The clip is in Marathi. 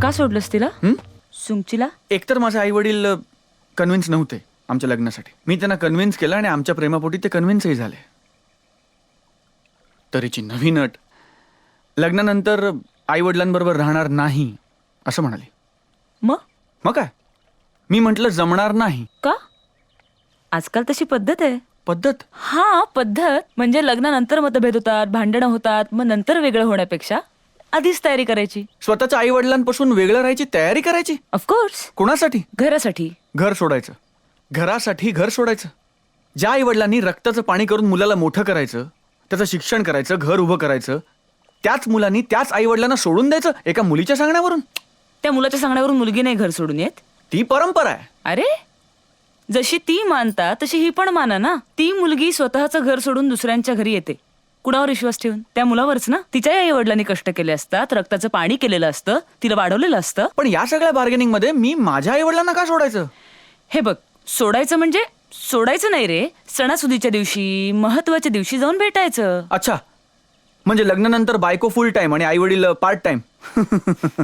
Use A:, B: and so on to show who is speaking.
A: का सोडलंस तिला?
B: हं?
A: सुंगचीला?
B: एकतर माझे आई वडील कन्व्हिन्स नव्हते आमच्या लग्नासाठी. मी त्यांना कन्व्हिन्स केलं आणि आमच्या प्रेमापोटी ते कन्व्हिन्सही झाले. तरीची नवीन अट, लग्नानंतर आई वडिलांबरोबर राहणार नाही असं म्हणाली. मग काय, मी म्हटलं जमणार नाही.
A: का? आजकाल तशी पद्धत आहे.
B: पद्धत?
A: हा, पद्धत म्हणजे लग्नानंतर मतभेद होतात, भांडणं होतात, मग नंतर वेगळं होण्यापेक्षा आधीच तयारी करायची.
B: स्वतःच्या आई वडिलांपासून वेगळं राहायची तयारी करायची?
A: ऑफकोर्स.
B: कोणासाठी?
A: घरासाठी.
B: घर सोडायचं. घरासाठी घर सोडायचं. ज्या आई वडिलांनी रक्ताचं पाणी करून मुलाला मोठं करायचं, त्याचं शिक्षण करायचं, घर उभं करायचं, त्याच मुलांनी त्याच आई वडिलांना सोडून द्यायचं एका मुलीच्या सांगण्यावरून?
A: त्या मुलाच्या सांगण्यावरून मुलगी नाही घर सोडून येत.
B: ती परंपरा आहे.
A: अरे, जशी ती मानता तशी ही पण माना ना. ती मुलगी स्वतःचं घर सोडून दुसऱ्यांच्या घरी येते. कुणावर विश्वास ठेवून? त्या मुलावरच ना. तिच्या आई वडिलांनी कष्ट केले असतात, रक्ताचं पाणी केलेलं असतं, तिला वाढवलेलं असतं.
B: पण या सगळ्या बार्गेनिंग मध्ये मी माझ्या आई वडिलांना का सोडायचं?
A: हे बघ, सोडायचं म्हणजे सोडायचं नाही रे. सणासुदीच्या दिवशी, महत्वाच्या दिवशी जाऊन भेटायचं.
B: अच्छा, म्हणजे लग्नानंतर बायको फुल टाइम आणि आई वडील पार्ट टाइम.